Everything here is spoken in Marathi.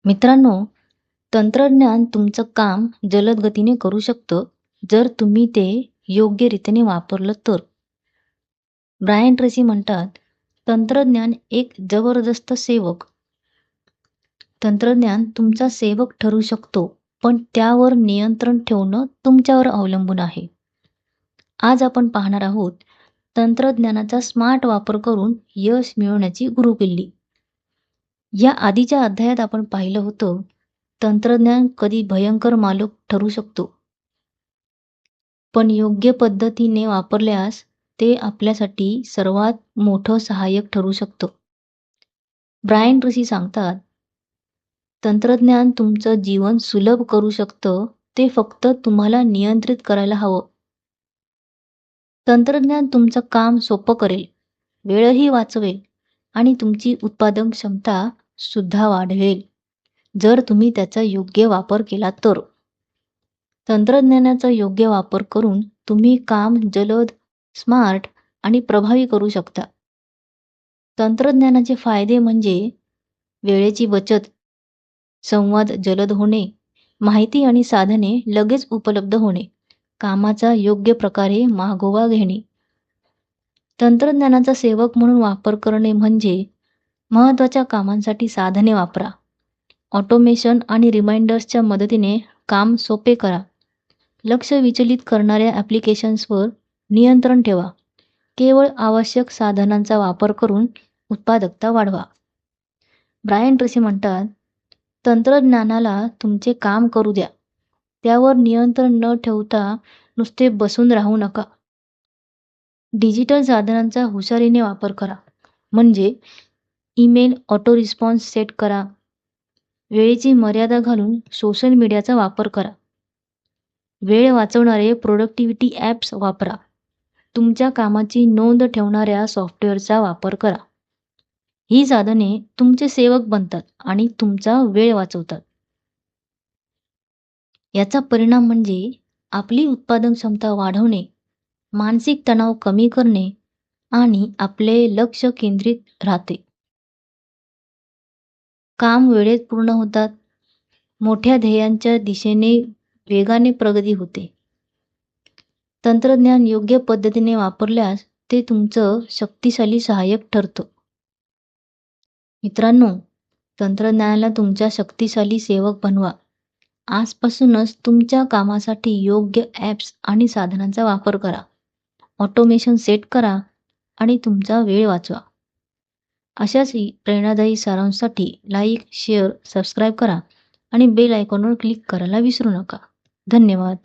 मित्रांनो, तंत्रज्ञान तुमचं काम जलद गतीने करू शकतं, जर तुम्ही ते योग्य रीतीने वापरलं तर. ब्रायन ट्रेसी म्हणतात, तंत्रज्ञान एक जबरदस्त सेवक. तंत्रज्ञान तुमचा सेवक ठरू शकतो, पण त्यावर नियंत्रण ठेवणं तुमच्यावर अवलंबून आहे. आज आपण पाहणार आहोत तंत्रज्ञानाचा स्मार्ट वापर करून यश मिळवण्याची गुरुकिल्ली. या आधीच्या अध्यायात आपण पाहिलं होतं, तंत्रज्ञान कधी भयंकर मालक ठरू शकतो, पण योग्य पद्धतीने वापरल्यास ते आपल्यासाठी सर्वात मोठं सहाय्यक ठरू शकतं. ब्रायन ट्रेसी सांगतात, तंत्रज्ञान तुमचं जीवन सुलभ करू शकतं, ते फक्त तुम्हाला नियंत्रित करायला हवं. तंत्रज्ञान तुमचं काम सोपं करेल, वेळही वाचवेल आणि तुमची उत्पादन क्षमता सुद्धा वाढवेल, जर तुम्ही त्याचा योग्य वापर केला तर. तंत्रज्ञानाचा योग्य वापर करून तुम्ही काम जलद, स्मार्ट आणि प्रभावी करू शकता. तंत्रज्ञानाचे फायदे म्हणजे वेळेची बचत, संवाद जलद होणे, माहिती आणि साधने लगेच उपलब्ध होणे, कामाचा योग्य प्रकारे मागोवा घेणे. तंत्रज्ञानाचा सेवक म्हणून वापर करणे म्हणजे महत्त्वाच्या कामांसाठी साधने वापरा. ऑटोमेशन आणि रिमाइंडर्सच्या मदतीने काम सोपे करा. लक्ष विचलित करणाऱ्या ॲप्लिकेशन्सवर नियंत्रण ठेवा. केवळ आवश्यक साधनांचा वापर करून उत्पादकता वाढवा. ब्रायन ट्रेसी म्हणतात, तंत्रज्ञानाला तुमचे काम करू द्या. त्यावर नियंत्रण न ठेवता नुसते बसून राहू नका. डिजिटल साधनांचा हुशारीने वापर करा. म्हणजे ईमेल ऑटो रिस्पॉन्स सेट करा. वेळेची मर्यादा घालून सोशल मीडियाचा वापर करा. वेळ वाचवणारे प्रोडक्टिव्हिटी ॲप्स वापरा. तुमच्या कामाची नोंद ठेवणाऱ्या सॉफ्टवेअरचा वापर करा. ही साधने तुमचे सेवक बनतात आणि तुमचा वेळ वाचवतात. याचा परिणाम म्हणजे आपली उत्पादन क्षमता वाढवणे, मानसिक तणाव कमी करणे आणि आपले लक्ष केंद्रित राहते. काम वेळेत पूर्ण होतात. मोठ्या ध्येयांच्या दिशेने वेगाने प्रगती होते. तंत्रज्ञान योग्य पद्धतीने वापरल्यास ते तुमचं शक्तिशाली सहाय्यक ठरतं. मित्रांनो, तंत्रज्ञानाला तुमच्या शक्तिशाली सेवक बनवा. आजपासूनच तुमच्या कामासाठी योग्य ॲप्स आणि साधनांचा वापर करा. ऑटोमेशन सेट करा आणि तुमचा वेळ वाचवा. अशाच प्रेरणादायी सारांसाठी लाईक, शेअर, सबस्क्राईब करा आणि बेल आयकॉनवर क्लिक करायला विसरू नका. धन्यवाद.